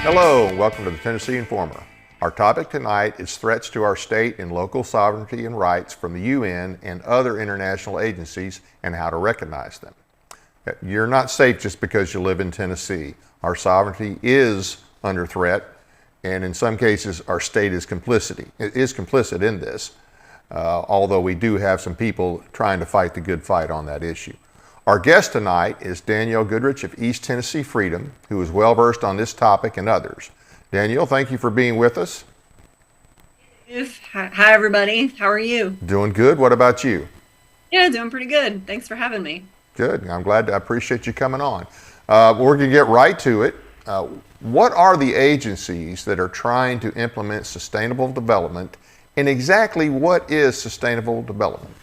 Hello, and welcome to the Tennessee Informer. Our topic tonight is threats to our state and local sovereignty and rights from the UN and other international agencies and how to recognize them. You're not safe just because you live in Tennessee. Our sovereignty is under threat, and in some cases, our state is complicit in this, although we do have some people trying to fight the good fight on that issue. Our guest tonight is Danielle Goodrich of East Tennessee Freedom, who is well-versed on this topic and others. Danielle, thank you for being with us. Hi, everybody. How are you? Doing good. What about you? Yeah, doing pretty good. Thanks for having me. Good. I appreciate you coming on. We're going to get right to it. What are the agencies that are trying to implement sustainable development, and exactly what is sustainable development?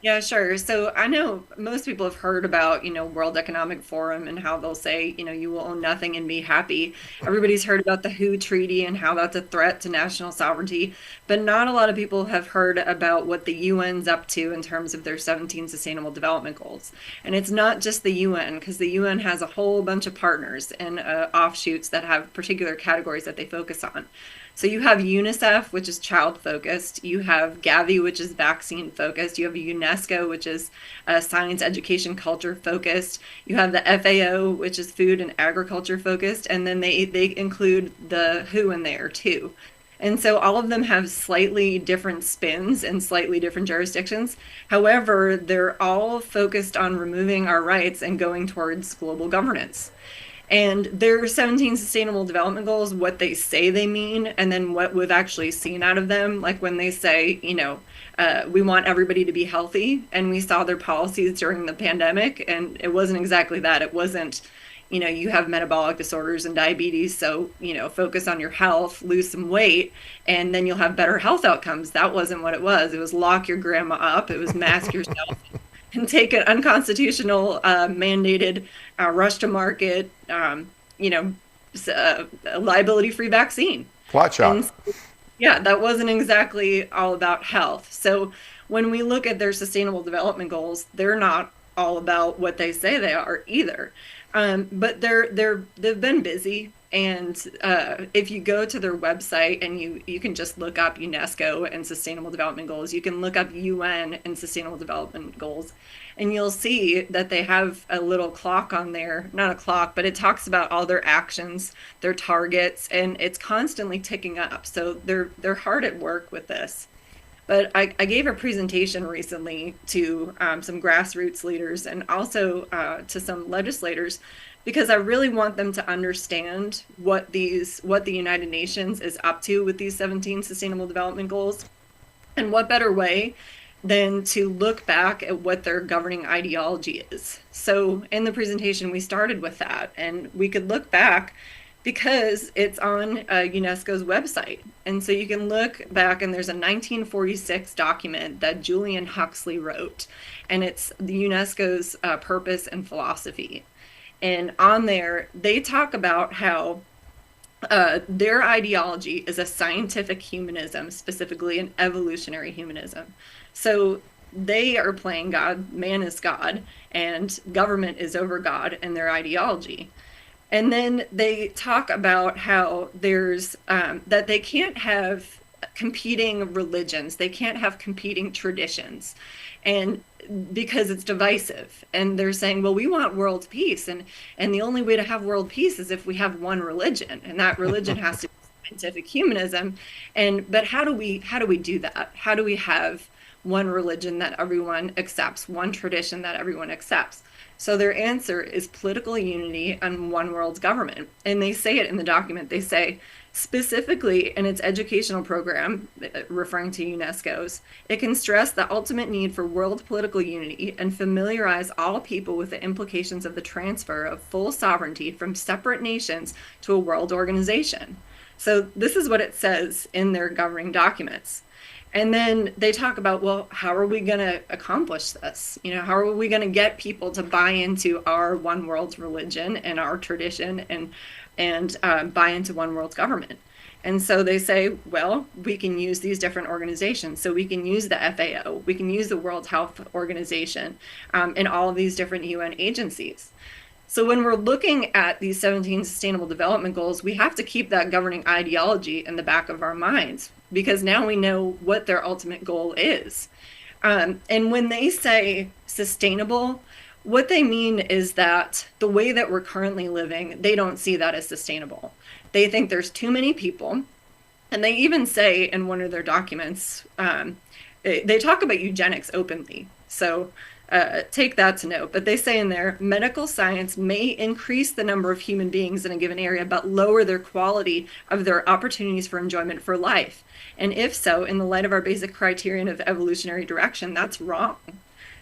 Yeah, sure. So I know most people have heard about, World Economic Forum and how they'll say, you will own nothing and be happy. Everybody's heard about the WHO Treaty and how that's a threat to national sovereignty, but not a lot of people have heard about what the UN's up to in terms of their 17 Sustainable Development Goals. And it's not just the UN, because the UN has a whole bunch of partners and offshoots that have particular categories that they focus on. So you have UNICEF, which is child focused. You have Gavi, which is vaccine focused. You have UNESCO, which is science, education, culture focused. You have the FAO, which is food and agriculture focused. And then they include the WHO in there too. And so all of them have slightly different spins and slightly different jurisdictions. However, they're all focused on removing our rights and going towards global governance. And their 17 Sustainable Development Goals, what they say they mean, and then what we've actually seen out of them, like when they say, we want everybody to be healthy, and we saw their policies during the pandemic, and it wasn't exactly that. It wasn't, you have metabolic disorders and diabetes, so, focus on your health, lose some weight, and then you'll have better health outcomes. That wasn't what it was. It was lock your grandma up. It was mask yourself. And take an unconstitutional mandated rush to market, liability-free vaccine. Plot shot. And yeah, that wasn't exactly all about health. So when we look at their sustainable development goals, they're not all about what they say they are either. But they've been busy. And if you go to their website and you can just look up UNESCO and Sustainable Development Goals, you can look up UN and Sustainable Development Goals, and you'll see that they have a little clock on there, not a clock, but it talks about all their actions, their targets, and it's constantly ticking up. So they're hard at work with this. But I gave a presentation recently to some grassroots leaders and also to some legislators, because I really want them to understand what the United Nations is up to with these 17 Sustainable Development Goals. And what better way than to look back at what their governing ideology is. So in the presentation, we started with that, and we could look back because it's on UNESCO's website. And so you can look back, and there's a 1946 document that Julian Huxley wrote, and it's the UNESCO's purpose and philosophy. And on there, they talk about how their ideology is a scientific humanism, specifically an evolutionary humanism. So they are playing God, man is God, and government is over God and their ideology. And then they talk about how there's that they can't have competing religions, they can't have competing traditions, and because it's divisive. And they're saying, well, we want world peace, and the only way to have world peace is if we have one religion, and that religion has to be scientific humanism. But how do we do that? How do we have one religion that everyone accepts, one tradition that everyone accepts? So their answer is political unity and one world government. And they say it in the document. They say, specifically in its educational program, referring to UNESCO's, it can stress the ultimate need for world political unity and familiarize all people with the implications of the transfer of full sovereignty from separate nations to a world organization. So this is what it says in their governing documents. And then they talk about, well, how are we going to accomplish this? How are we going to get people to buy into our one world religion and our tradition and buy into one world government? And so they say, well, we can use these different organizations. So we can use the FAO, we can use the World Health Organization, and all of these different UN agencies. So when we're looking at these 17 sustainable development goals, we have to keep that governing ideology in the back of our minds, because now we know what their ultimate goal is. And when they say sustainable, what they mean is that the way that we're currently living, they don't see that as sustainable. They think there's too many people. And they even say in one of their documents, they talk about eugenics openly. So take that to note. But they say in there, medical science may increase the number of human beings in a given area, but lower their quality of their opportunities for enjoyment for life. And if so, in the light of our basic criterion of evolutionary direction, that's wrong.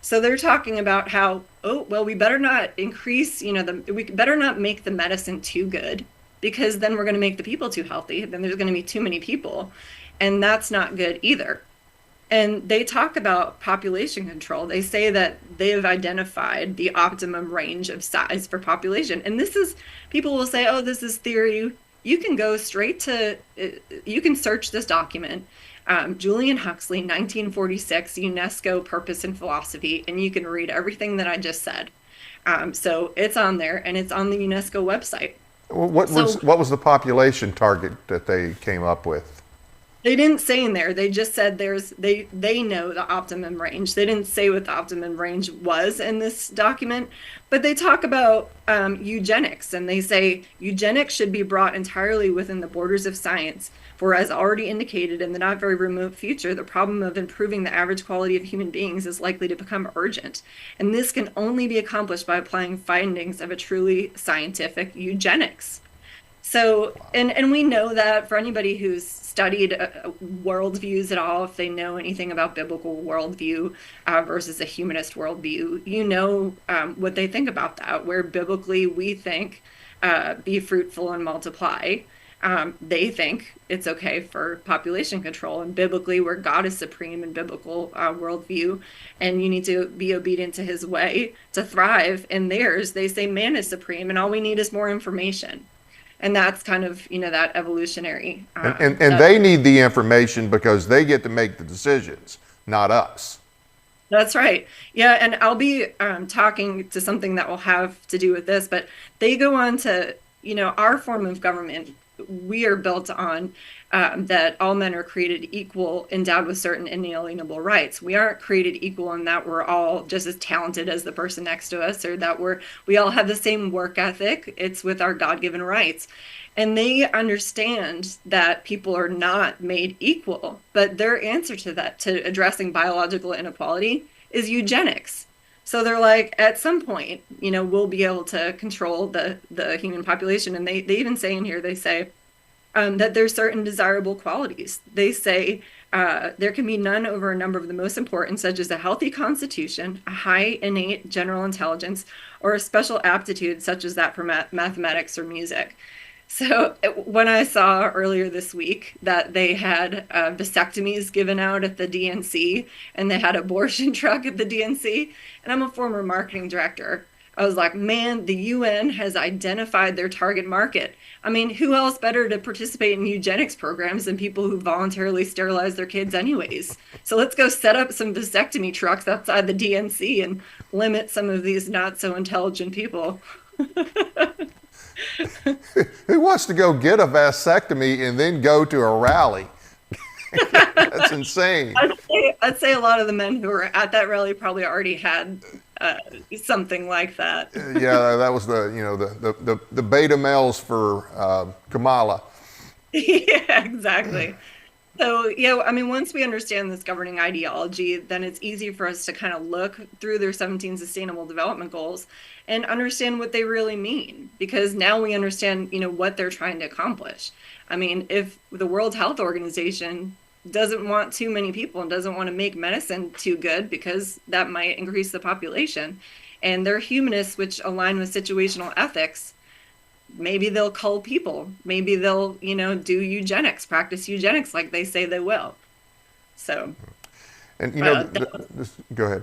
So they're talking about how, oh, well, we better not increase, we better not make the medicine too good, because then we're going to make the people too healthy. Then there's going to be too many people. And that's not good either. And they talk about population control. They say that they have identified the optimum range of size for population. And this is, people will say, oh, this is theory. You can go straight to, you can search this document, Julian Huxley, 1946, UNESCO Purpose and Philosophy, and you can read everything that I just said. So it's on there, and it's on the UNESCO website. What was the population target that they came up with? They didn't say in there. They just said they know the optimum range. They didn't say what the optimum range was in this document, but they talk about eugenics, and they say eugenics should be brought entirely within the borders of science. For as already indicated, in the not very remote future, the problem of improving the average quality of human beings is likely to become urgent. And this can only be accomplished by applying findings of a truly scientific eugenics. So, and we know that for anybody who's studied worldviews at all, if they know anything about biblical worldview versus a humanist worldview, you know what they think about that, where biblically we think be fruitful and multiply. They think it's okay for population control, and biblically where God is supreme in biblical worldview, and you need to be obedient to his way to thrive. In theirs, they say man is supreme and all we need is more information. And that's kind of, that evolutionary. And they need the information because they get to make the decisions, not us. That's right. Yeah, and I'll be talking to something that will have to do with this, but they go on to, our form of government, we are built on that all men are created equal, endowed with certain inalienable rights. We aren't created equal in that we're all just as talented as the person next to us, or that we all have the same work ethic. It's with our God-given rights. And they understand that people are not made equal, but their answer to that, to addressing biological inequality, is eugenics. So they're like, at some point, we'll be able to control the human population. And they even say in here, they say that there's certain desirable qualities. They say there can be none over a number of the most important, such as a healthy constitution, a high innate general intelligence, or a special aptitude, such as that for mathematics or music. So when I saw earlier this week that they had vasectomies given out at the DNC, and they had abortion truck at the DNC, and I'm a former marketing director, I was like, man, the UN has identified their target market. I mean, who else better to participate in eugenics programs than people who voluntarily sterilize their kids anyways? So let's go set up some vasectomy trucks outside the DNC and limit some of these not so intelligent people. Who wants to go get a vasectomy and then go to a rally? That's insane. I'd say a lot of the men who were at that rally probably already had something like that. Yeah, that was the beta males for Kamala. Yeah, exactly. So, once we understand this governing ideology, then it's easy for us to kind of look through their 17 Sustainable Development Goals and understand what they really mean, because now we understand, what they're trying to accomplish. I mean, if the World Health Organization doesn't want too many people and doesn't want to make medicine too good because that might increase the population, and they're humanists which align with situational ethics, maybe they'll cull people. Maybe they'll, do eugenics, practice eugenics like they say they will. So, and go ahead.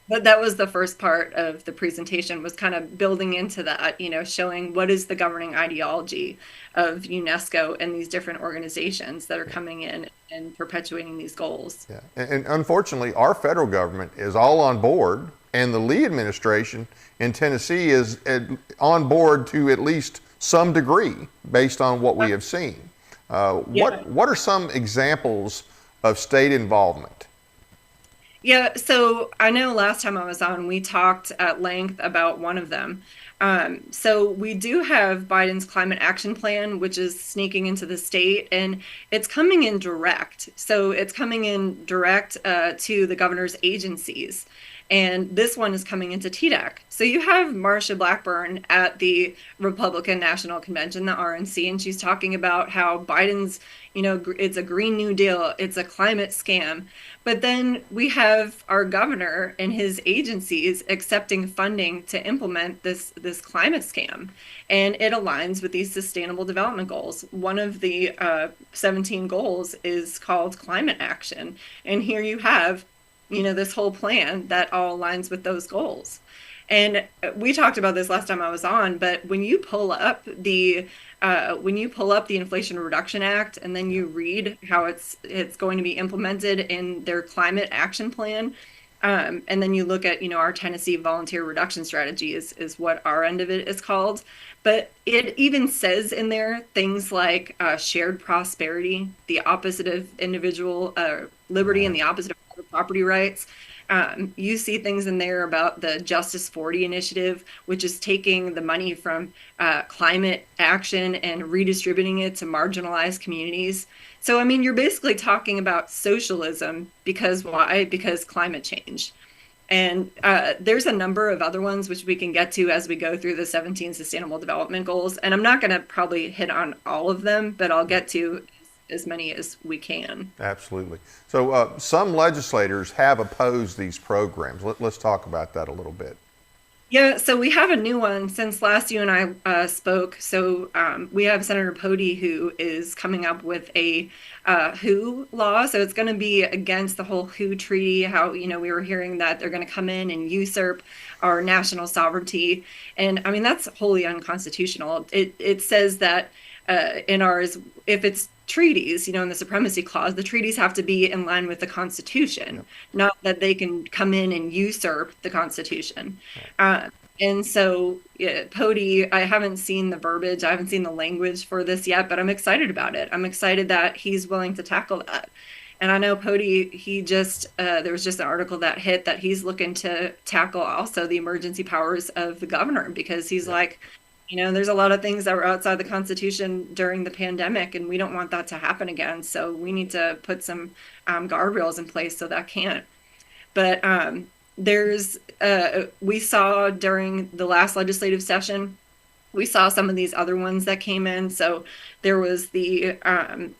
But that was the first part of the presentation, was kind of building into that, showing what is the governing ideology of UNESCO and these different organizations that are coming in and perpetuating these goals. Yeah, and unfortunately, our federal government is all on board and the Lee administration in Tennessee is on board to at least some degree based on what we have seen. What are some examples of state involvement? Yeah, so I know last time I was on, we talked at length about one of them. So we do have Biden's climate action plan, which is sneaking into the state, and it's coming in direct. So it's coming in direct to the governor's agencies. And this one is coming into TDEC. So you have Marsha Blackburn at the Republican National Convention, the RNC, and she's talking about how Biden's, it's a Green New Deal, it's a climate scam. But then we have our governor and his agencies accepting funding to implement this climate scam. And it aligns with these sustainable development goals. One of the 17 goals is called climate action. And here you have this whole plan that all aligns with those goals. And we talked about this last time I was on, but when you pull up the Inflation Reduction Act and then you read how it's going to be implemented in their climate action plan, and then you look at our Tennessee volunteer reduction strategy is what our end of it is called. But it even says in there things like shared prosperity, the opposite of individual liberty and the opposite of property rights. You see things in there about the Justice 40 initiative, which is taking the money from climate action and redistributing it to marginalized communities. So, I mean, you're basically talking about socialism because why? Because climate change. And there's a number of other ones which we can get to as we go through the 17 Sustainable Development Goals. And I'm not going to probably hit on all of them, but I'll get to as many as we can. Absolutely. So some legislators have opposed these programs. Let's talk about that a little bit. Yeah, so we have a new one since last you and I spoke. So we have Senator Pody who is coming up with a WHO law. So it's going to be against the whole WHO treaty, how, we were hearing that they're going to come in and usurp our national sovereignty. And I mean, that's wholly unconstitutional. It says that in ours, if it's treaties, in the supremacy clause, the treaties have to be in line with the Constitution, not that they can come in and usurp the Constitution. And so Pody, I haven't seen the verbiage, I haven't seen the language for this yet, but I'm excited about it. I'm excited that he's willing to tackle that. And I know Pody, there was just an article that hit that he's looking to tackle also the emergency powers of the governor, because he's like, there's a lot of things that were outside the Constitution during the pandemic, and we don't want that to happen again. So we need to put some guardrails in place so that can't. But we saw during the last legislative session, we saw some of these other ones that came in. So there was the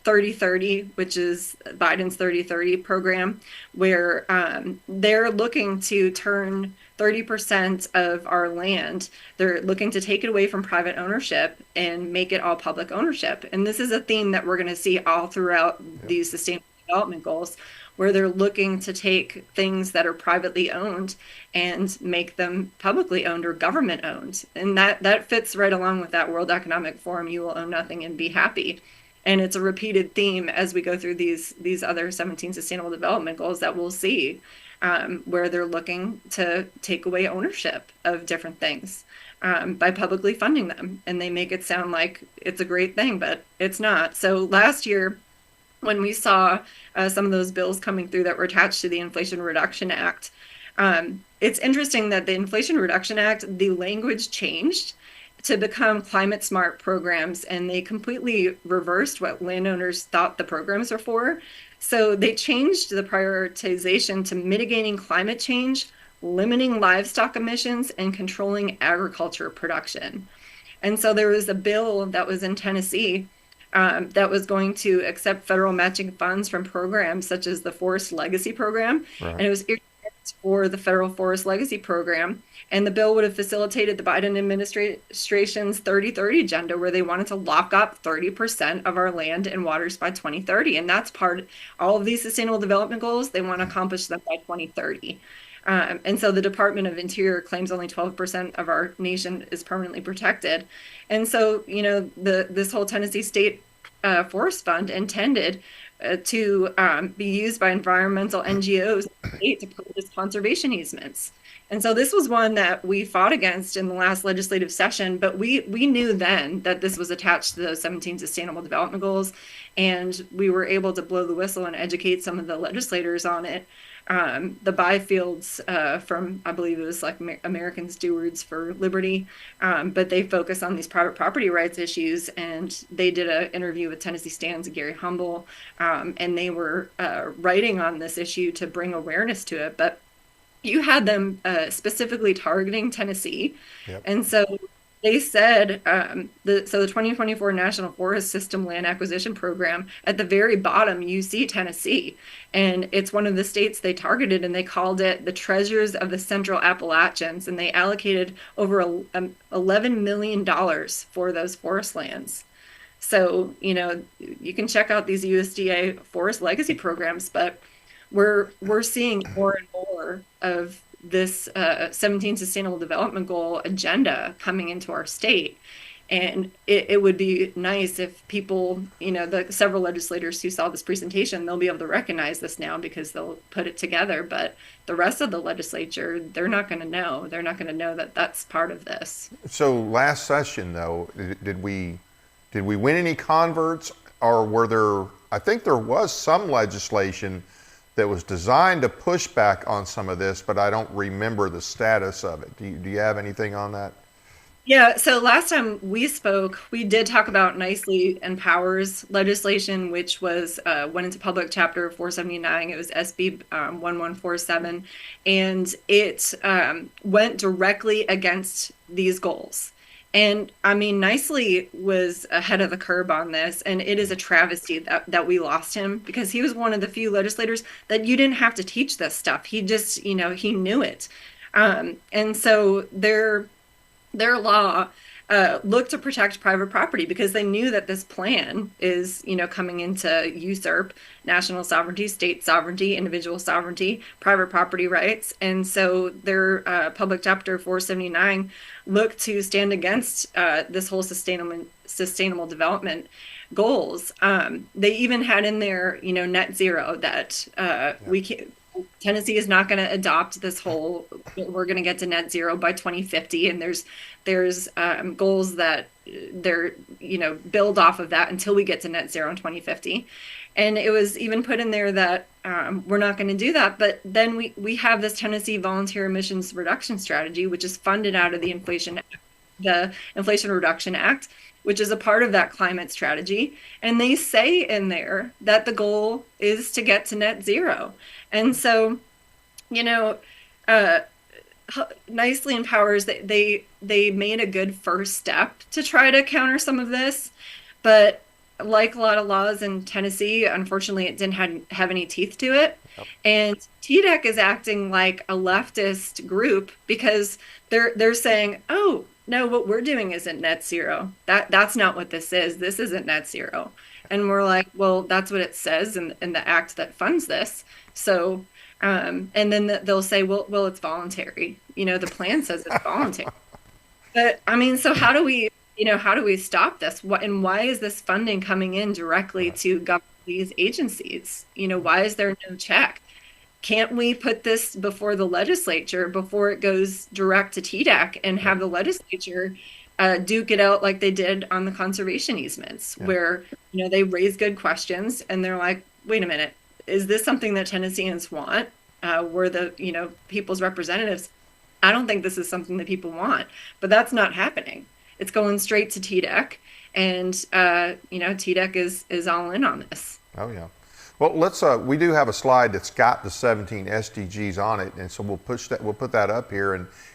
3030, which is Biden's 3030 program, where they're looking to turn 30% of our land, they're looking to take it away from private ownership and make it all public ownership. And this is a theme that we're going to see all throughout these sustainable development goals, where they're looking to take things that are privately owned and make them publicly owned or government owned. And that fits right along with that World Economic Forum, you will own nothing and be happy. And it's a repeated theme as we go through these other 17 sustainable development goals that we'll see, where they're looking to take away ownership of different things by publicly funding them. And they make it sound like it's a great thing, but it's not. So last year, when we saw some of those bills coming through that were attached to the Inflation Reduction Act, it's interesting that the Inflation Reduction Act, the language changed to become climate smart programs, and they completely reversed what landowners thought the programs were for. So they changed the prioritization to mitigating climate change, limiting livestock emissions, and controlling agriculture production. And so there was a bill that was in Tennessee that was going to accept federal matching funds from programs such as the Forest Legacy Program. Right. And it was for the Federal Forest Legacy Program. And the bill would have facilitated the Biden administration's 3030 agenda, where they wanted to lock up 30% of our land and waters by 2030. And that's all of these sustainable development goals, they want to accomplish them by 2030. And so the Department of Interior claims only 12% of our nation is permanently protected. And so, this whole Tennessee State Forest Fund intended to be used by environmental NGOs to purchase conservation easements. And so this was one that we fought against in the last legislative session, but we knew then that this was attached to those 17 Sustainable Development Goals, and we were able to blow the whistle and educate some of the legislators on it. The Byfields from, I believe it was like American Stewards for Liberty, but they focus on these private property rights issues, and they did an interview with Tennessee Stands and Gary Humble, and they were writing on this issue to bring awareness to it. But you had them specifically targeting Tennessee. Yep. And so they said, the 2024 National Forest System Land Acquisition Program, at the very bottom, you see Tennessee. And it's one of the states they targeted, and they called it the treasures of the Central Appalachians. And they allocated over $11 million for those forest lands. So, you can check out these USDA forest legacy programs, but we're seeing more and more of this 17 Sustainable Development Goal agenda coming into our state. And it would be nice if people, the several legislators who saw this presentation, they'll be able to recognize this now because they'll put it together. But the rest of the legislature, they're not going to know. They're not going to know that that's part of this. So last session, though, did we win any converts, or were there? I think there was some legislation that was designed to push back on some of this, but I don't remember the status of it. Do you have anything on that? Yeah, so last time we spoke, we did talk about Nicely Empowers legislation, which was went into public chapter 479. It was SB 1147, and it went directly against these goals. And I mean, Nicely was ahead of the curve on this, and it is a travesty that we lost him, because he was one of the few legislators that you didn't have to teach this stuff. He just, he knew it. And so their law looked to protect private property, because they knew that this plan is, coming into usurp national sovereignty, state sovereignty, individual sovereignty, private property rights. And so their public chapter 479 looked to stand against this whole sustainable development goals. They even had in there, net zero, that Tennessee is not going to adopt this whole, we're going to get to net zero by 2050. And there's goals that they're, build off of that until we get to net zero in 2050. And it was even put in there that we're not going to do that. But then we have this Tennessee Volunteer Emissions Reduction Strategy, which is funded out of the Inflation Reduction Act, which is a part of that climate strategy. And they say in there that the goal is to get to net zero. And so, Nicely Empowers, they made a good first step to try to counter some of this. But like a lot of laws in Tennessee, unfortunately, it didn't have any teeth to it. Yep. And TDEC is acting like a leftist group, because they're saying, oh, no, what we're doing isn't net zero. That's not what this is. This isn't net zero. And we're like, well, that's what it says in the act that funds this. So, and then they'll say, well, it's voluntary. The plan says it's voluntary. But I mean, so how do we stop this? And why is this funding coming in directly to government these agencies? Why is there no check? Can't we put this before the legislature before it goes direct to TDEC, and have the legislature duke it out like they did on the conservation easements, where, they raise good questions and they're like, wait a minute, is this something that Tennesseans want? We're the, people's representatives. I don't think this is something that people want, but that's not happening. It's going straight to TDEC, and, TDEC is all in on this. Oh, yeah. Well, we do have a slide that's got the 17 SDGs on it, and so we'll put that up here,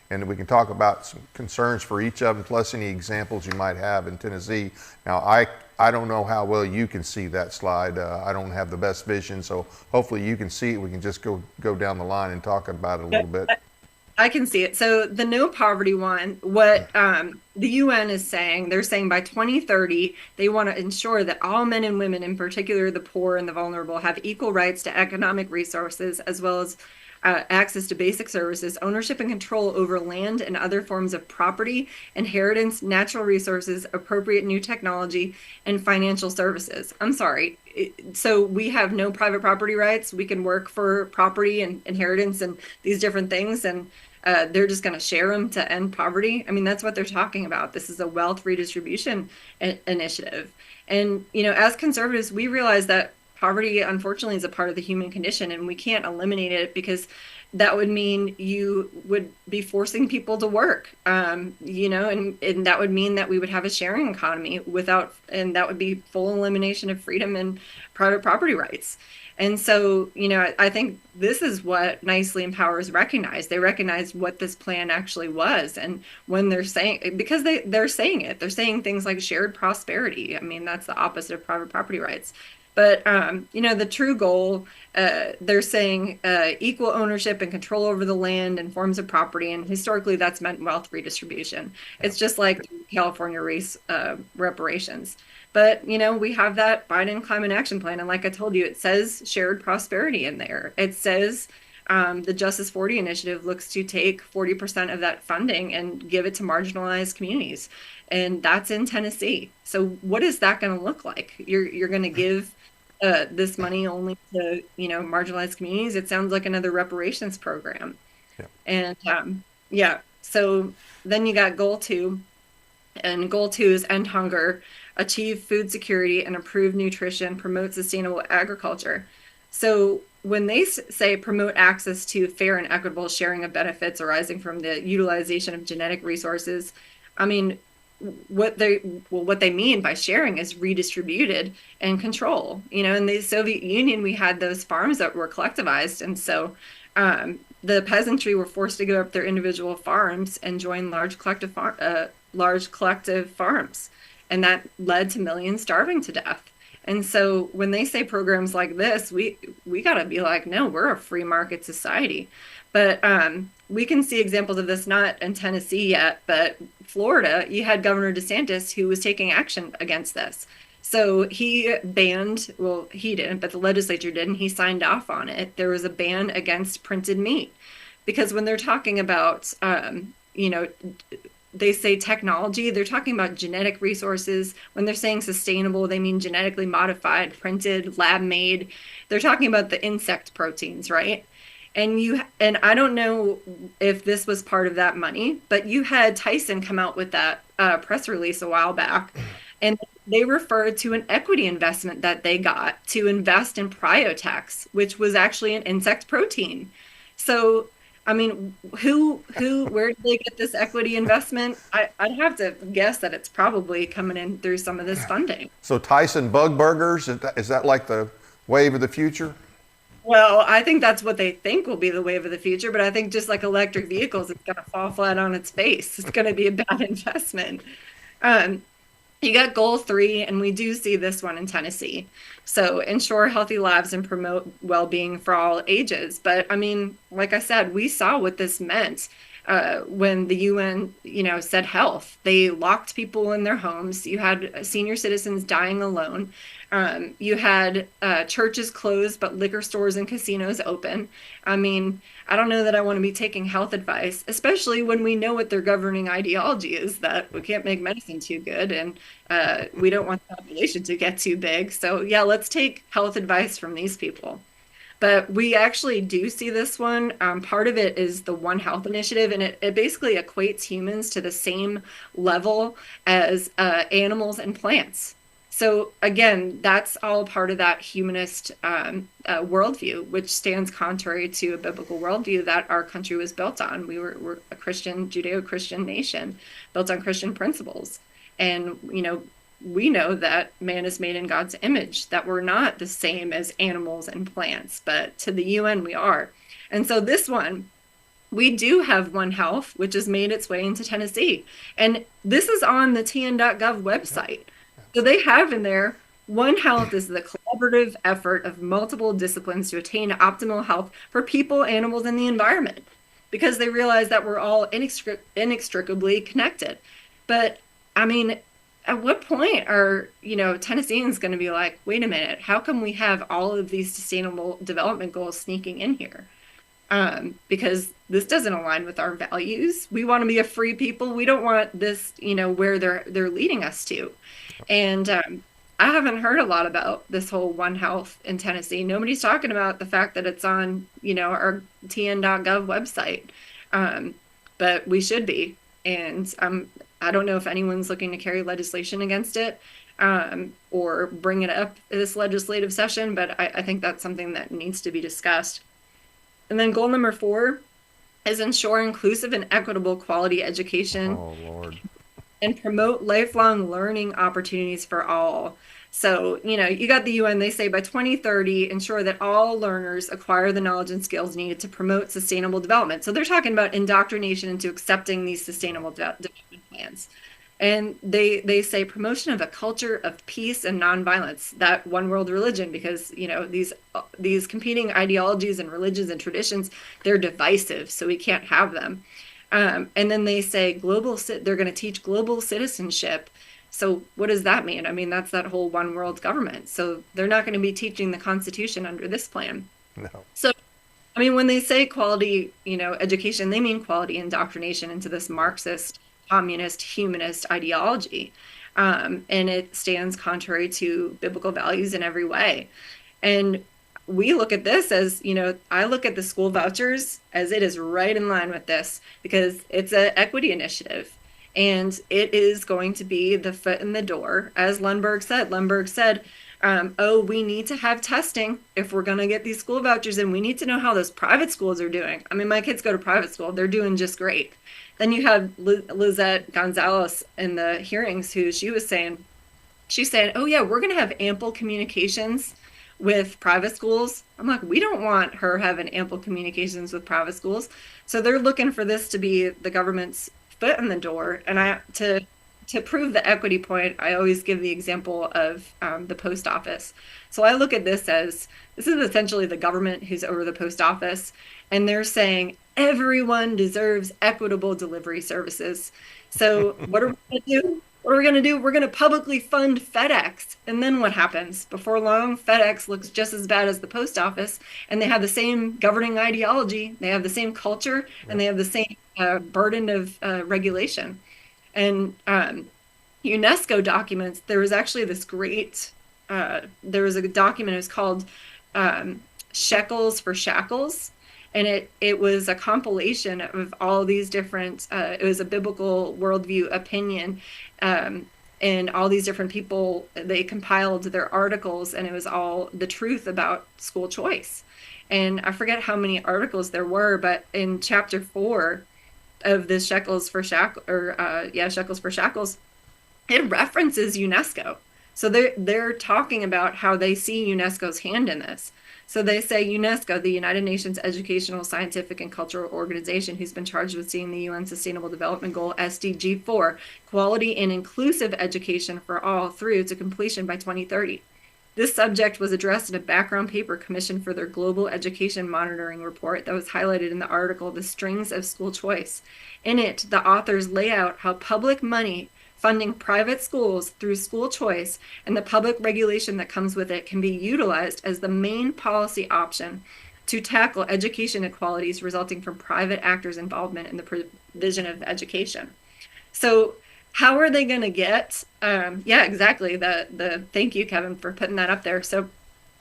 and we can talk about some concerns for each of them, plus any examples you might have in Tennessee. Now, I don't know how well you can see that slide. I don't have the best vision, so hopefully you can see it. We can just go down the line and talk about it a little bit. I can see it. So the no poverty one, what the UN is saying, they're saying by 2030, they want to ensure that all men and women, in particular the poor and the vulnerable, have equal rights to economic resources, as well as access to basic services, ownership and control over land and other forms of property, inheritance, natural resources, appropriate new technology, and financial services. I'm sorry. So we have no private property rights. We can work for property and inheritance and these different things. And they're just going to share them to end poverty. I mean, that's what they're talking about. This is a wealth redistribution initiative. And, as conservatives, we realize that poverty, unfortunately, is a part of the human condition, and we can't eliminate it because that would mean you would be forcing people to work, and that would mean that we would have a sharing economy and that would be full elimination of freedom and private property rights. And so, I think this is what Nicely Empowers recognized. They recognized what this plan actually was. And when they're saying, because they're saying it, they're saying things like shared prosperity. I mean, that's the opposite of private property rights. But, the true goal, they're saying equal ownership and control over the land and forms of property. And historically, that's meant wealth redistribution. It's just like California race reparations. But, we have that Biden Climate Action Plan. And like I told you, it says shared prosperity in there. It says the Justice 40 initiative looks to take 40% of that funding and give it to marginalized communities. And that's in Tennessee. So what is that going to look like? You're going to give this money only to, marginalized communities? It sounds like another reparations program. Yeah. And so then you got goal 2. And goal 2 is end hunger, achieve food security, and improve nutrition, promote sustainable agriculture. So when they say promote access to fair and equitable sharing of benefits arising from the utilization of genetic resources, I mean, what they mean by sharing is redistributed and control. In the Soviet Union, we had those farms that were collectivized. And so the peasantry were forced to give up their individual farms and join large collective farms. And that led to millions starving to death. And so when they say programs like this, we got to be like, no, we're a free market society. But we can see examples of this not in Tennessee yet, but Florida, you had Governor DeSantis who was taking action against this. So he banned, well, he didn't, but the legislature did, and he signed off on it. There was a ban against printed meat. Because when they're talking about, they say technology, they're talking about genetic resources. When they're saying sustainable, they mean genetically modified, printed, lab made. They're talking about the insect proteins, right? And I don't know if this was part of that money, but you had Tyson come out with that press release a while back, and they referred to an equity investment that they got to invest in Priotex, which was actually an insect protein. So I mean, where did they get this equity investment? I'd have to guess that it's probably coming in through some of this funding. So Tyson bug burgers, is that like the wave of the future? Well, I think that's what they think will be the wave of the future, but I think just like electric vehicles, it's going to fall flat on its face. It's going to be a bad investment. You got goal 3, and we do see this one in Tennessee. So ensure healthy lives and promote well-being for all ages. But I mean, like I said, we saw what this meant when the UN, said health. They locked people in their homes. You had senior citizens dying alone. You had churches closed, but liquor stores and casinos open. I mean, I don't know that I want to be taking health advice, especially when we know what their governing ideology is, that we can't make medicine too good and we don't want the population to get too big. So yeah, let's take health advice from these people. But we actually do see this one. Part of it is the One Health initiative, and it basically equates humans to the same level as animals and plants. So again, that's all part of that humanist worldview, which stands contrary to a biblical worldview that our country was built on. We're a Christian, Judeo-Christian nation built on Christian principles. And, we know that man is made in God's image, that we're not the same as animals and plants, but to the UN we are. And so this one, we do have One Health, which has made its way into Tennessee. And this is on the tn.gov website. So they have in there, One Health is the collaborative effort of multiple disciplines to attain optimal health for people, animals, and the environment, because they realize that we're all inextricably connected. But I mean, at what point are, Tennesseans going to be like, wait a minute, how come we have all of these sustainable development goals sneaking in here? Because this doesn't align with our values. We want to be a free people. We don't want this, where they're leading us to. And I haven't heard a lot about this whole One Health in Tennessee. Nobody's talking about the fact that it's on, our tn.gov website. But we should be. And I don't know if anyone's looking to carry legislation against it, or bring it up this legislative session, but I think that's something that needs to be discussed. And then goal number 4 is ensure inclusive and equitable quality education. Oh, Lord. And promote lifelong learning opportunities for all. So, you got the UN, they say by 2030, ensure that all learners acquire the knowledge and skills needed to promote sustainable development. So they're talking about indoctrination into accepting these sustainable development plans. And they say promotion of a culture of peace and nonviolence, that one world religion, because, these competing ideologies and religions and traditions, they're divisive, so we can't have them. And then they say they're going to teach global citizenship. So what does that mean? I mean, that's that whole one world government. So they're not going to be teaching the Constitution under this plan. No. So, I mean, when they say quality, education, they mean quality indoctrination into this Marxist, communist, humanist ideology. And it stands contrary to biblical values in every way. And we look at this as, I look at the school vouchers as it is right in line with this, because it's an equity initiative and it is going to be the foot in the door. As Lundberg said, we need to have testing if we're going to get these school vouchers, and we need to know how those private schools are doing. I mean, my kids go to private school. They're doing just great. Then you have Lizette Gonzalez in the hearings, she's saying, oh yeah, we're going to have ample communications with private schools. I'm like, we don't want her having ample communications with private schools. So they're looking for this to be the government's foot in the door. And to prove the equity point, I always give the example of the post office. So I look at this as, this is essentially the government who's over the post office, and they're saying everyone deserves equitable delivery services. So what are we going to do? We're going to publicly fund FedEx. And then what happens? Before long, FedEx looks just as bad as the post office, and they have the same governing ideology, they have the same culture, and they have the same burden of regulation. And UNESCO documents, there was actually this great, there was a document, it was called Shekels for Shackles. And it was a compilation of all these different, it was a biblical worldview opinion, and all these different people, they compiled their articles, and it was all the truth about school choice. And I forget how many articles there were, but in chapter 4 of this Shekels for Shackles, it references UNESCO. So they're talking about how they see UNESCO's hand in this. So they say UNESCO, the United Nations Educational, Scientific, and Cultural Organization, who's been charged with seeing the UN Sustainable Development Goal SDG 4, quality and inclusive education for all through to completion by 2030. This subject was addressed in a background paper commissioned for their Global Education Monitoring Report that was highlighted in the article, The Strings of School Choice. In it, the authors lay out how public money funding private schools through school choice and the public regulation that comes with it can be utilized as the main policy option to tackle education inequalities resulting from private actors' involvement in the provision of education. So how are they going to get, yeah, exactly. Thank you, Kevin, for putting that up there. So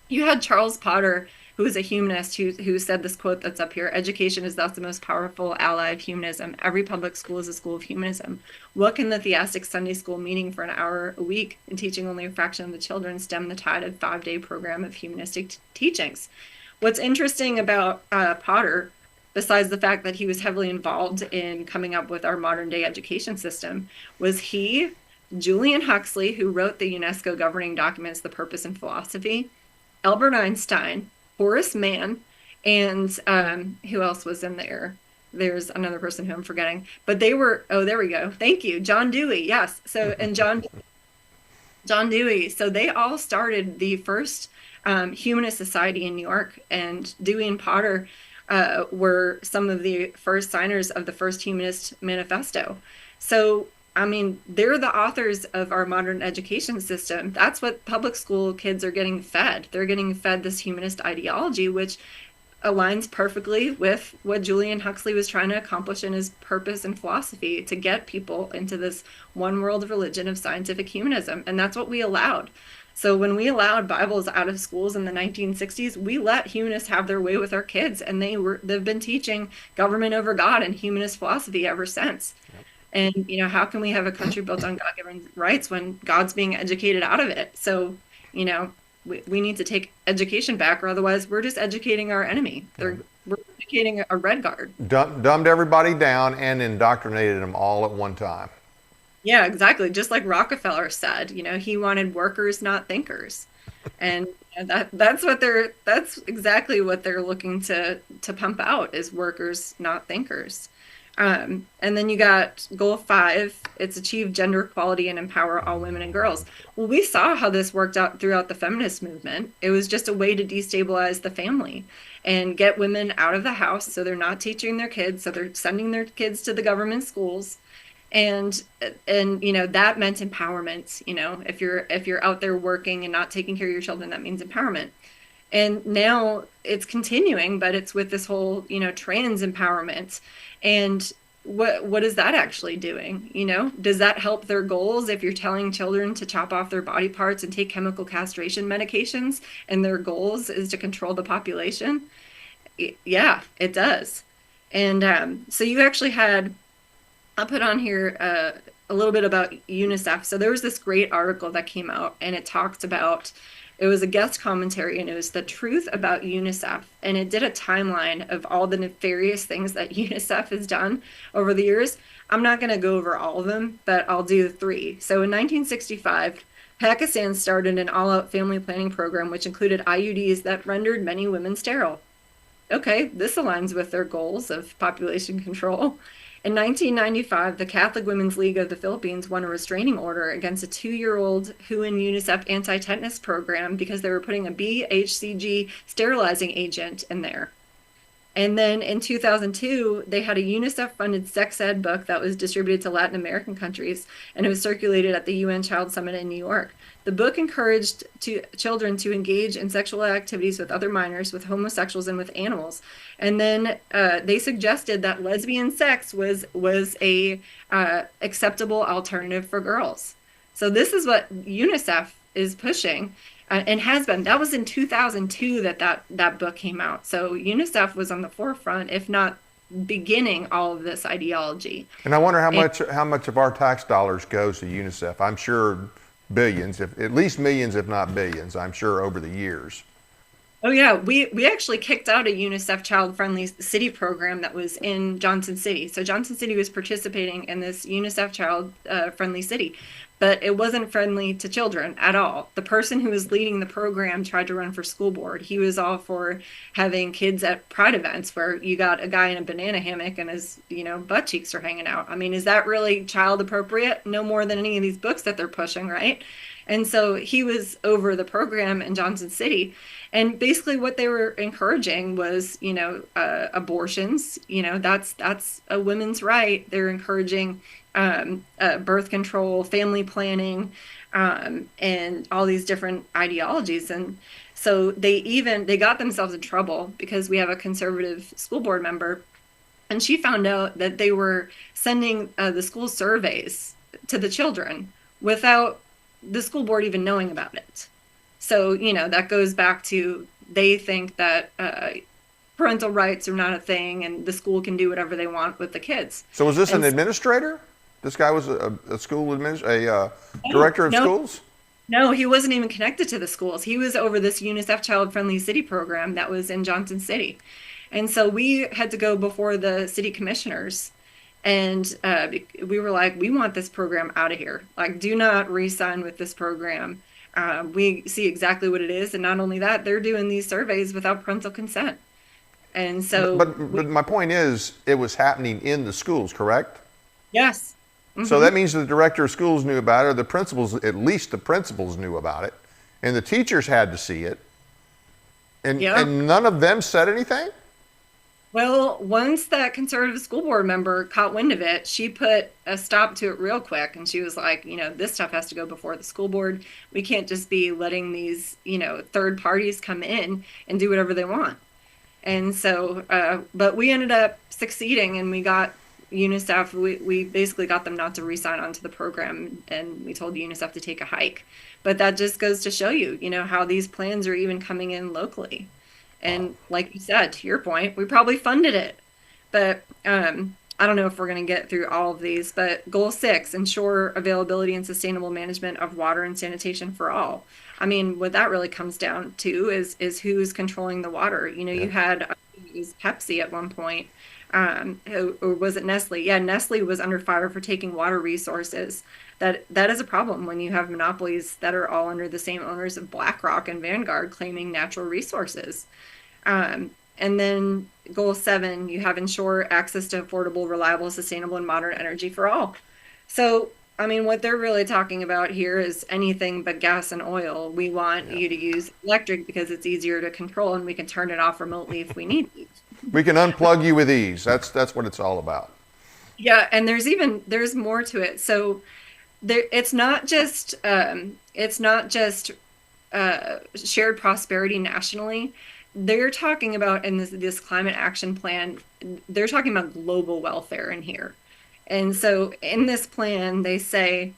you had Charles Potter, who is a humanist, who said this quote that's up here: education is thus the most powerful ally of humanism. Every public school is a school of humanism. What can the theistic Sunday school meeting for an hour a week and teaching only a fraction of the children stem the tide of 5-day program of humanistic teachings? What's interesting about Potter, besides the fact that he was heavily involved in coming up with our modern day education system, was Julian Huxley, who wrote the UNESCO governing documents, The Purpose and Philosophy, Albert Einstein, Horace Mann, and who else was in there? There's another person who I'm forgetting, but they were, oh, there we go. Thank you. John Dewey. Yes. So, and John Dewey. So they all started the first humanist society in New York, and Dewey and Potter were some of the first signers of the first humanist manifesto. So, I mean, they're the authors of our modern education system. That's what public school kids are getting fed. They're getting fed this humanist ideology, which aligns perfectly with what Julian Huxley was trying to accomplish in his purpose and philosophy, to get people into this one world religion of scientific humanism. And that's what we allowed. So when we allowed Bibles out of schools in the 1960s, we let humanists have their way with our kids, and they've been teaching government over God and humanist philosophy ever since. Yep. And how can we have a country built on God-given rights when God's being educated out of it? So we need to take education back, or otherwise we're just educating our enemy. We're educating a red guard. Dumbed everybody down and indoctrinated them all at one time. Yeah, exactly. Just like Rockefeller said, he wanted workers, not thinkers. And that's exactly what they're looking to pump out, is workers, not thinkers. And then you got goal 5, it's achieve gender equality and empower all women and girls. Well, we saw how this worked out throughout the feminist movement. It was just a way to destabilize the family and get women out of the house, so they're not teaching their kids, so they're sending their kids to the government schools. And that meant empowerment. If you're out there working and not taking care of your children, that means empowerment. And now it's continuing, but it's with this whole trans empowerment. And what is that actually doing? Does that help their goals if you're telling children to chop off their body parts and take chemical castration medications, and their goals is to control the population? Yeah, it does. And so you actually had, I'll put on here a little bit about UNICEF. So there was this great article that came out, and it was a guest commentary, and it was the truth about UNICEF. And it did a timeline of all the nefarious things that UNICEF has done over the years. I'm not going to go over all of them, but I'll do 3. So in 1965, Pakistan started an all-out family planning program, which included IUDs that rendered many women sterile. Okay, this aligns with their goals of population control. In 1995, the Catholic Women's League of the Philippines won a restraining order against a 2-year-old WHO and UNICEF anti-tetanus program because they were putting a BHCG sterilizing agent in there. And then in 2002, they had a UNICEF-funded sex ed book that was distributed to Latin American countries, and it was circulated at the UN Child Summit in New York. The book encouraged children to engage in sexual activities with other minors, with homosexuals, and with animals. And then they suggested that lesbian sex was a acceptable alternative for girls. So this is what UNICEF is pushing. And has been. That was in 2002 that book came out. So UNICEF was on the forefront, if not beginning all of this ideology. And I wonder how much of our tax dollars goes to UNICEF. I'm sure billions, at least millions, if not billions, I'm sure, over the years. Oh yeah, we actually kicked out a UNICEF child-friendly city program that was in Johnson City. So Johnson City was participating in this UNICEF child-friendly city, but it wasn't friendly to children at all. The person who was leading the program tried to run for school board. He was all for having kids at pride events where you got a guy in a banana hammock and his, butt cheeks are hanging out. I mean, is that really child appropriate? No more than any of these books that they're pushing, right? And so he was over the program in Johnson City. And basically what they were encouraging was, abortions. That's a women's right. They're encouraging birth control, family planning, and all these different ideologies. And so they got themselves in trouble because we have a conservative school board member, and she found out that they were sending the school surveys to the children without the school board even knowing about it. So, that goes back to, they think that parental rights are not a thing and the school can do whatever they want with the kids. So was this an administrator? This guy was a school director of schools? No, he wasn't even connected to the schools. He was over this UNICEF child-friendly city program that was in Johnson City. And so we had to go before the city commissioners, and we were like, we want this program out of here. Like, do not re-sign with this program. We see exactly what it is. And not only that, they're doing these surveys without parental consent. And so... But my point is, it was happening in the schools, correct? Yes. Mm-hmm. So that means the director of schools knew about it, or the principals, at least the principals knew about it, and the teachers had to see it. And none of them said anything? Well, once that conservative school board member caught wind of it, she put a stop to it real quick. And she was like, this stuff has to go before the school board. We can't just be letting these, third parties come in and do whatever they want. And so, but we ended up succeeding, and we got UNICEF, we basically got them not to re-sign onto the program, and we told UNICEF to take a hike. But that just goes to show you, how these plans are even coming in locally. Wow. And like you said, to your point, we probably funded it. But I don't know if we're going to get through all of these, but goal 6, ensure availability and sustainable management of water and sanitation for all. I mean, what that really comes down to is who's controlling the water. You had it was Pepsi at one point, or was it Nestle? Yeah, Nestle was under fire for taking water resources. That is a problem when you have monopolies that are all under the same owners of BlackRock and Vanguard claiming natural resources. And then goal 7, you have ensure access to affordable, reliable, sustainable, and modern energy for all. So, I mean, what they're really talking about here is anything but gas and oil. We want you to use electric because it's easier to control, and we can turn it off remotely if we need to. We can unplug you with ease. That's what it's all about. Yeah, and there's more to it. So it's not just shared prosperity nationally. They're talking about in this climate action plan, they're talking about global welfare in here. And so in this plan, they say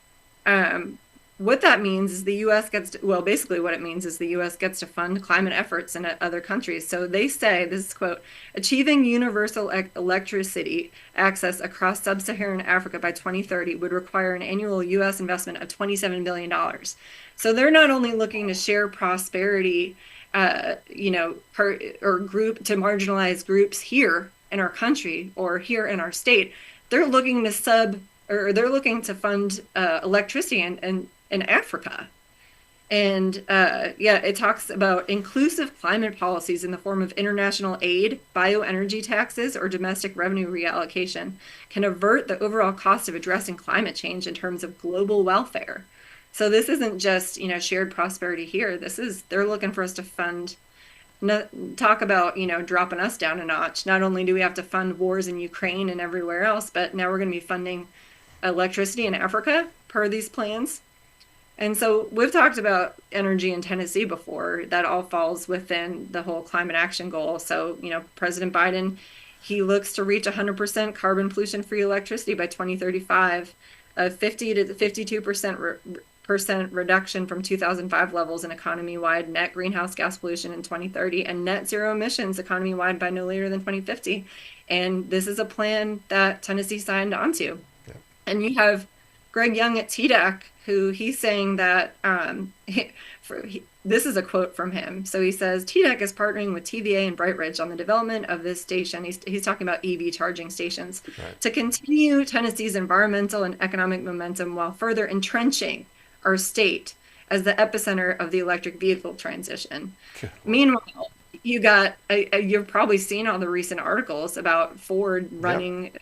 what that means is the U.S. basically what it means is the U.S. gets to fund climate efforts in other countries. So they say, this is quote, achieving universal electricity access across sub-Saharan Africa by 2030 would require an annual U.S. investment of $27 billion. So they're not only looking to share prosperity or group to marginalized groups here in our country or here in our state. They're looking to fund electricity in Africa. And it talks about inclusive climate policies in the form of international aid, bioenergy taxes, or domestic revenue reallocation can avert the overall cost of addressing climate change in terms of global welfare. So this isn't just, shared prosperity here. They're looking for us to fund, talk about, dropping us down a notch. Not only do we have to fund wars in Ukraine and everywhere else, but now we're going to be funding electricity in Africa per these plans. And so we've talked about energy in Tennessee before. That all falls within the whole climate action goal. So, President Biden, he looks to reach 100% carbon pollution-free electricity by 2035, 50 to 52% reduction from 2005 levels in economy-wide net greenhouse gas pollution in 2030, and net zero emissions economy-wide by no later than 2050. And this is a plan that Tennessee signed onto. Yeah. And you have Greg Young at TDEC, who he's saying that, this is a quote from him. So he says, TDEC is partnering with TVA and Bright Ridge on the development of this station. He's talking about EV charging stations, right, to continue Tennessee's environmental and economic momentum while further entrenching our state as the epicenter of the electric vehicle transition. Sure. Meanwhile, you've probably seen all the recent articles about Ford running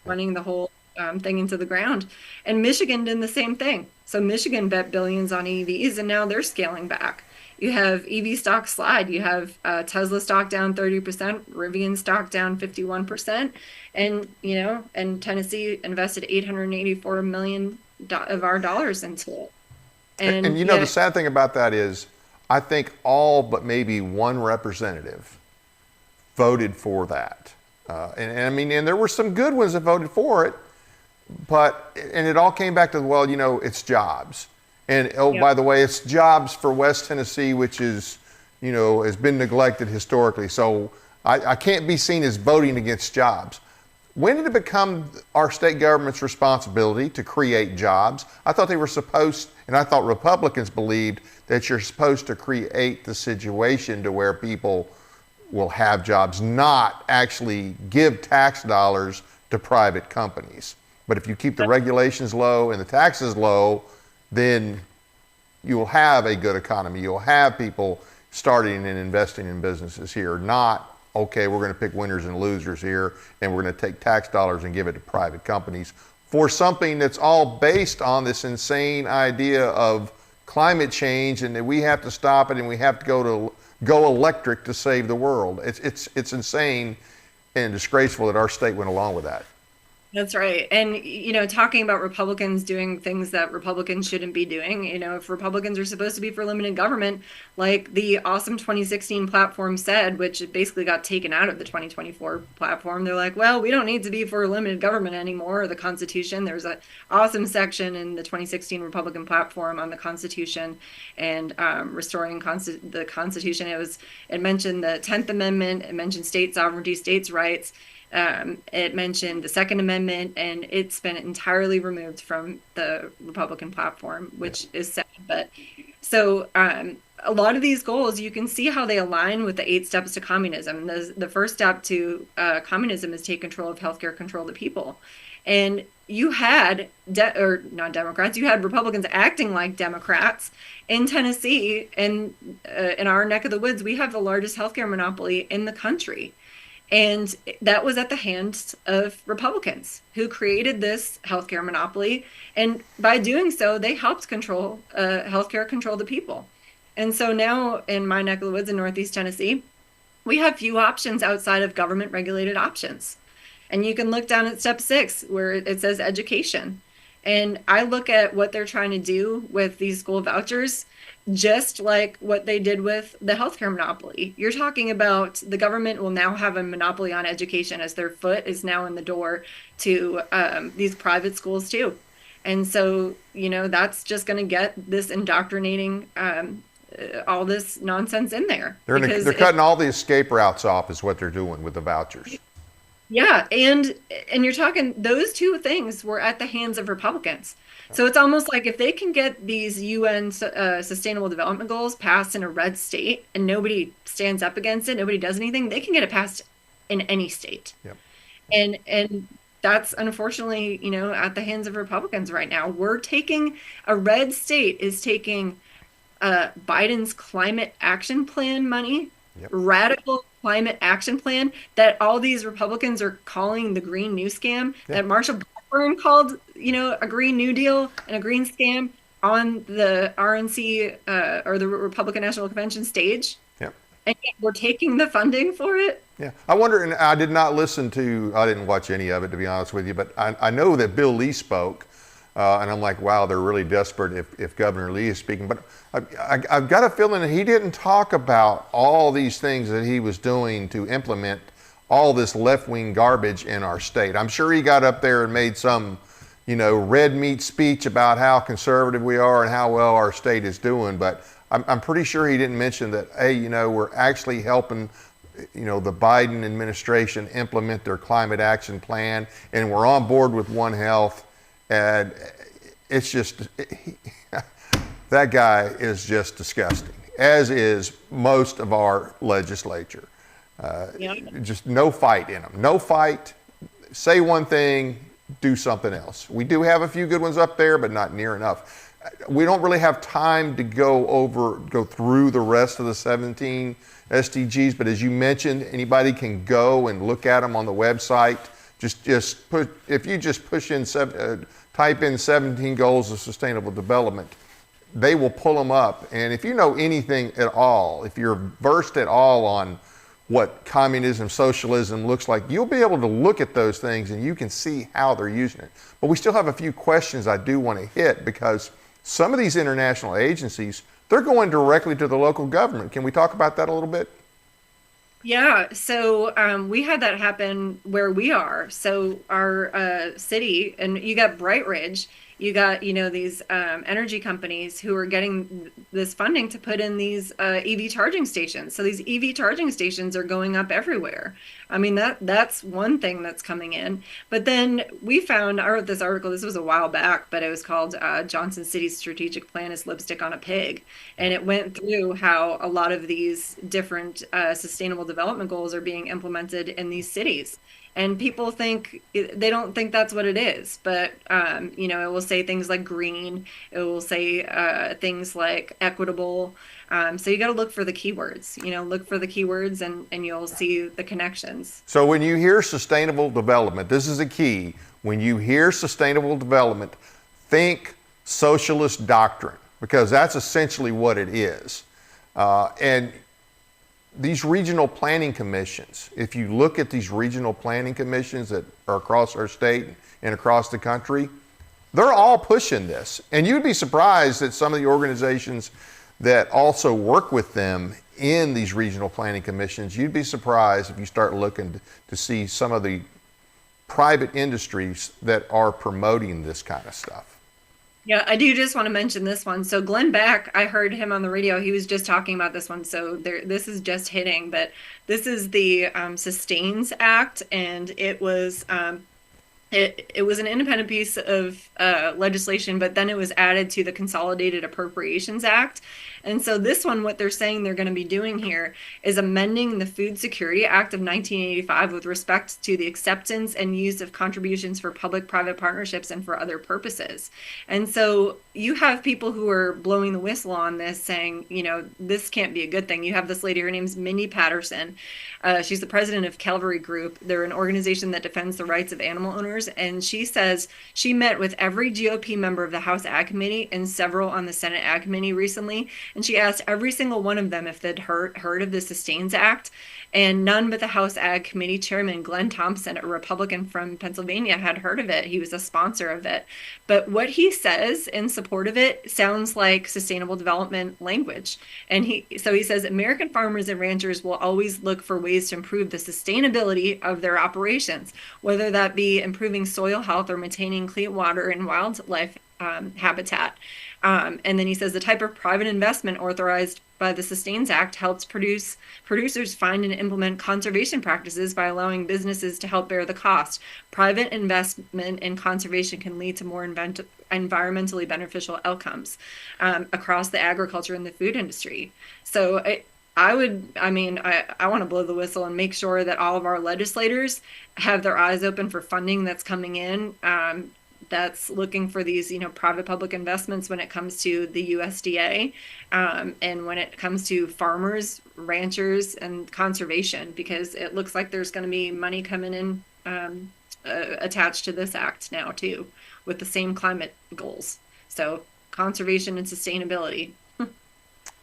the whole thing into the ground, and Michigan did the same thing. So Michigan bet billions on EVs, and now they're scaling back. You have EV stock slide. You have Tesla stock down 30%, Rivian stock down 51%, and Tennessee invested $884 million of our dollars into it. And the sad thing about that is, I think all but maybe one representative voted for that. And there were some good ones that voted for it, and it all came back to, it's jobs. And by the way, it's jobs for West Tennessee, which is, has been neglected historically. So I can't be seen as voting against jobs. When did it become our state government's responsibility to create jobs? I thought they were supposed, and I thought Republicans believed that you're supposed to create the situation to where people will have jobs, not actually give tax dollars to private companies. But if you keep the regulations low and the taxes low, then you will have a good economy. You'll have people starting and investing in businesses here, not, okay, we're going to pick winners and losers here, and we're going to take tax dollars and give it to private companies for something that's all based on this insane idea of climate change and that we have to stop it and we have to go electric to save the world. It's insane and disgraceful that our state went along with that. That's right. And, talking about Republicans doing things that Republicans shouldn't be doing, if Republicans are supposed to be for limited government, like the awesome 2016 platform said, which basically got taken out of the 2024 platform, they're like, well, we don't need to be for limited government anymore, or the Constitution. There's an awesome section in the 2016 Republican platform on the Constitution and restoring the Constitution. It mentioned the 10th Amendment, it mentioned state sovereignty, states' rights. It mentioned the Second Amendment, and it's been entirely removed from the Republican platform, which is sad. But so a lot of these goals, you can see how they align with the 8 steps to communism. The first step to communism is take control of healthcare, control the people. And you had, or not Democrats, you had Republicans acting like Democrats in Tennessee. And in our neck of the woods, we have the largest healthcare monopoly in the country. And that was at the hands of Republicans who created this healthcare monopoly. And by doing so, they helped control healthcare, control the people. And so now in my neck of the woods in Northeast Tennessee, we have few options outside of government regulated options. And you can look down at step 6 where it says education. And I look at what they're trying to do with these school vouchers, just like what they did with the healthcare monopoly. You're talking about the government will now have a monopoly on education as their foot is now in the door to these private schools too. And so, that's just going to get this indoctrinating all this nonsense in there. They're cutting all the escape routes off is what they're doing with the vouchers. Yeah, and you're talking those two things were at the hands of Republicans. So it's almost like if they can get these UN Sustainable Development Goals passed in a red state and nobody stands up against it, nobody does anything, they can get it passed in any state. Yep. And that's unfortunately, at the hands of Republicans right now. A red state is taking Biden's climate action plan money, Yep. radical climate action plan that all these Republicans are calling the Green New Scam, that Marshall Blackburn called, a Green New Deal and a green scam on the RNC or the Republican National Convention stage. Yep. And we're taking the funding for it. Yeah. I wonder, and I didn't watch any of it, to be honest with you, but I know that Bill Lee spoke. And I'm like, wow, they're really desperate if Governor Lee is speaking. But I've got a feeling that he didn't talk about all these things that he was doing to implement all this left-wing garbage in our state. I'm sure he got up there and made some, red meat speech about how conservative we are and how well our state is doing. But I'm pretty sure he didn't mention that, hey, we're actually helping the Biden administration implement their climate action plan, and we're on board with One Health. And it's just, that guy is just disgusting, as is most of our legislature. Just no fight in them. No fight, say one thing, do something else. We do have a few good ones up there, but not near enough. We don't really have time to go through the rest of the 17 SDGs, but as you mentioned, anybody can go and look at them on the website. If you just type in 17 goals of sustainable development, they will pull them up. And if you know anything at all, if you're versed at all on what communism, socialism looks like, you'll be able to look at those things and you can see how they're using it. But we still have a few questions I do want to hit, because some of these international agencies, they're going directly to the local government. Can we talk about that a little bit? Yeah, so we had that happen where we are. So our city, and you got Bright Ridge, you got, these energy companies who are getting this funding to put in these EV charging stations. So these EV charging stations are going up everywhere. I mean, that's one thing that's coming in. But then I wrote this article, this was a while back, but it was called Johnson City's Strategic Plan is Lipstick on a Pig. And it went through how a lot of these different sustainable development goals are being implemented in these cities. And people they don't think that's what it is, but it will say things like green, it will say things like equitable. So you got to look for the keywords, and you'll see the connections. So when you hear sustainable development, this is a key. When you hear sustainable development, think socialist doctrine, because that's essentially what it is. And these regional planning commissions, if you look at these regional planning commissions that are across our state and across the country, they're all pushing this. And you'd be surprised that some of the organizations that also work with them in these regional planning commissions, you'd be surprised if you start looking to see some of the private industries that are promoting this kind of stuff. Yeah, I do just want to mention this one. So Glenn Beck, I heard him on the radio. He was just talking about this one. So this is just hitting, but this is the Sustains Act, and it was an independent piece of legislation, but then it was added to the Consolidated Appropriations Act. And so this one, what they're saying they're going to be doing here is amending the Food Security Act of 1985 with respect to the acceptance and use of contributions for public-private partnerships and for other purposes. And so you have people who are blowing the whistle on this saying, this can't be a good thing. You have this lady, her name's Mindy Patterson. She's the president of Calvary Group. They're an organization that defends the rights of animal owners. And she says she met with every GOP member of the House Ag Committee and several on the Senate Ag Committee recently. And she asked every single one of them if they'd heard of the Sustains Act. And none but the House Ag Committee Chairman, Glenn Thompson, a Republican from Pennsylvania, had heard of it. He was a sponsor of it. But what he says in support of it sounds like sustainable development language. And he says American farmers and ranchers will always look for ways to improve the sustainability of their operations, whether that be improving soil health or maintaining clean water and wildlife habitat. And then he says the type of private investment authorized by the Sustains Act helps producers find and implement conservation practices by allowing businesses to help bear the cost. Private investment in conservation can lead to more environmentally beneficial outcomes across the agriculture and the food industry. So I want to blow the whistle and make sure that all of our legislators have their eyes open for funding that's coming in. That's looking for these, private-public investments when it comes to the USDA, and when it comes to farmers, ranchers, and conservation, because it looks like there's going to be money coming in attached to this act now too, with the same climate goals. So conservation and sustainability.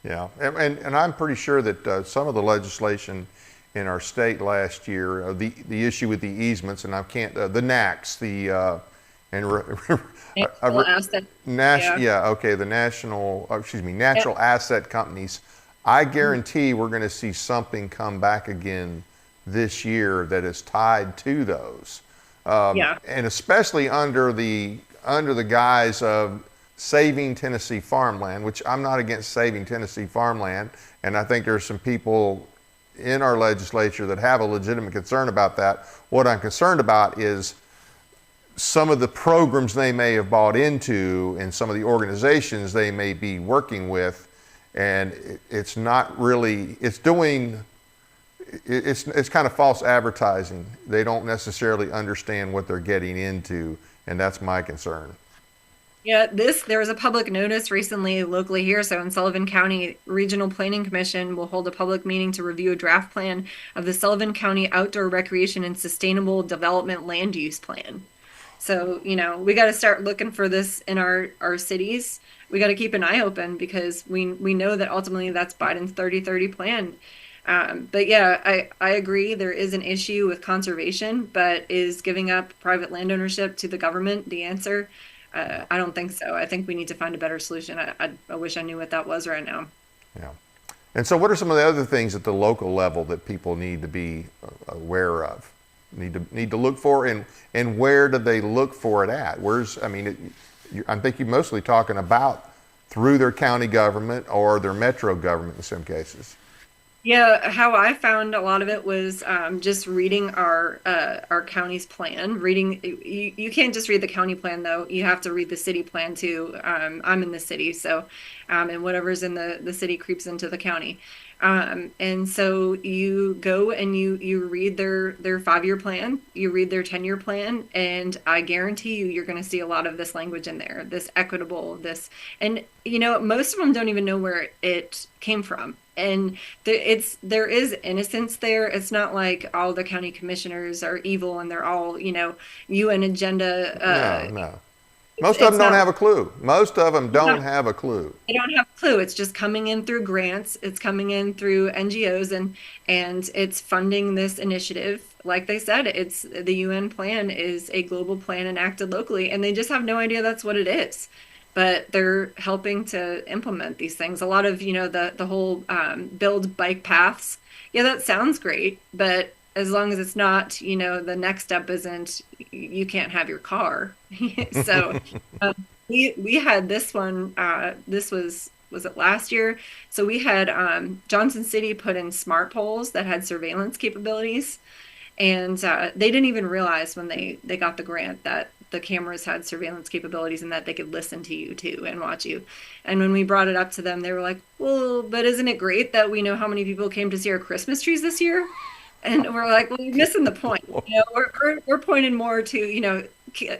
Yeah, and I'm pretty sure that some of the legislation in our state last year, the issue with the easements, and I can't, the NACs, the natural asset companies. I guarantee we're going to see something come back again this year that is tied to those, and especially under the guise of saving Tennessee farmland, which I'm not against saving Tennessee farmland, and I think there's some people in our legislature that have a legitimate concern about that. What I'm concerned about is some of the programs they may have bought into and some of the organizations they may be working with, and it's not really, it's kind of false advertising. They don't necessarily understand what they're getting into, and that's my concern. Yeah, there was a public notice recently locally here. So in Sullivan County, Regional Planning Commission will hold a public meeting to review a draft plan of the Sullivan County Outdoor Recreation and Sustainable Development Land Use Plan. So, we got to start looking for this in our cities. We got to keep an eye open because we know that ultimately that's Biden's 30-30 plan. But yeah, I agree. There is an issue with conservation, but is giving up private land ownership to the government the answer? I don't think so. I think we need to find a better solution. I wish I knew what that was right now. Yeah. And so what are some of the other things at the local level that people need to be aware of? Need to look for, and where do they look for it at? I think you're mostly talking about through their county government or their metro government in some cases. Yeah, how I found a lot of it was just reading our county's plan. You can't just read the county plan though. You have to read the city plan too. I'm in the city, so and whatever's in the city creeps into the county. And so you go and you read their 5-year plan, you read their 10-year plan, and I guarantee you're going to see a lot of this language in there, this equitable, and most of them don't even know where it came from. And there is innocence there. It's not like all the county commissioners are evil and they're all, UN agenda. No. Most of them it's don't not. have a clue. Most of them don't have a clue. They don't have a clue. It's just coming in through grants. It's coming in through NGOs, and it's funding this initiative. Like they said, it's the UN plan is a global plan enacted locally, and they just have no idea that's what it is. But they're helping to implement these things. A lot of, the whole build bike paths. Yeah, that sounds great, but as long as it's not, the next step isn't you can't have your car. So we had this one. This was it last year? So we had Johnson City put in smart poles that had surveillance capabilities, and they didn't even realize when they got the grant that the cameras had surveillance capabilities and that they could listen to you too and watch you. And when we brought it up to them, they were like, "Well, but isn't it great that we know how many people came to see our Christmas trees this year?" And we're like, well, you're missing the point. We're pointing more to,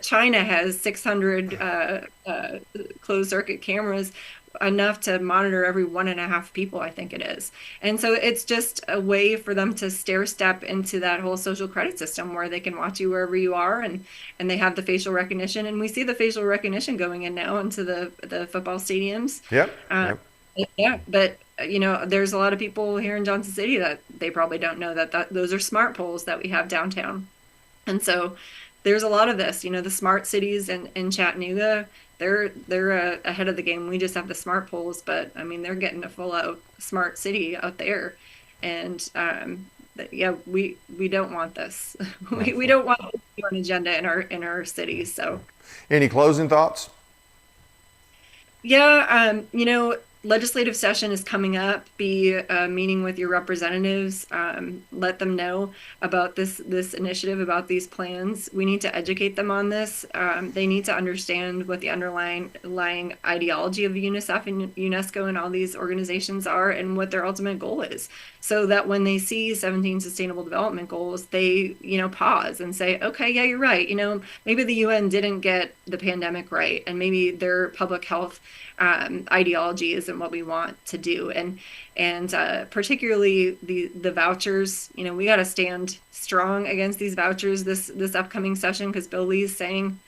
China has 600 closed circuit cameras, enough to monitor every 1.5 people, I think it is. And so it's just a way for them to stair step into that whole social credit system where they can watch you wherever you are, and they have the facial recognition. And we see the facial recognition going in now into the football stadiums. Yep. Uh, Yep. yeah, but there's a lot of people here in Johnson City that they probably don't know that those are smart poles that we have downtown. And so there's a lot of this, the smart cities in Chattanooga, they're ahead of the game. We just have the smart poles, but I mean, they're getting a full out smart city out there. And yeah, we don't want this. We don't want an agenda in our cities. So Any closing thoughts? yeah, legislative session is coming up. Be meeting with your representatives. Let them know about this initiative, about these plans. We need to educate them on this. They need to understand what the underlying ideology of UNICEF and UNESCO and all these organizations are, and what their ultimate goal is, so that when they see 17 Sustainable Development Goals, they pause and say, okay, yeah, you're right. Maybe the UN didn't get the pandemic right, and maybe their public health ideology isn't what we want to do, and particularly the vouchers. We got to stand strong against these vouchers this upcoming session, because Bill Lee's saying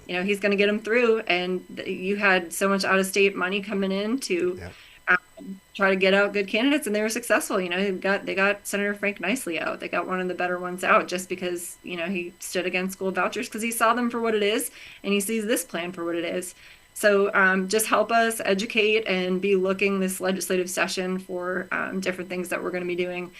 he's going to get them through, and you had so much out of state money coming in to try to get out good candidates, and they were successful. They got Senator Frank Nicely out. They got one of the better ones out just because he stood against school vouchers, because he saw them for what it is, and he sees this plan for what it is. So just help us educate and be looking this legislative session for different things that we're going to be doing.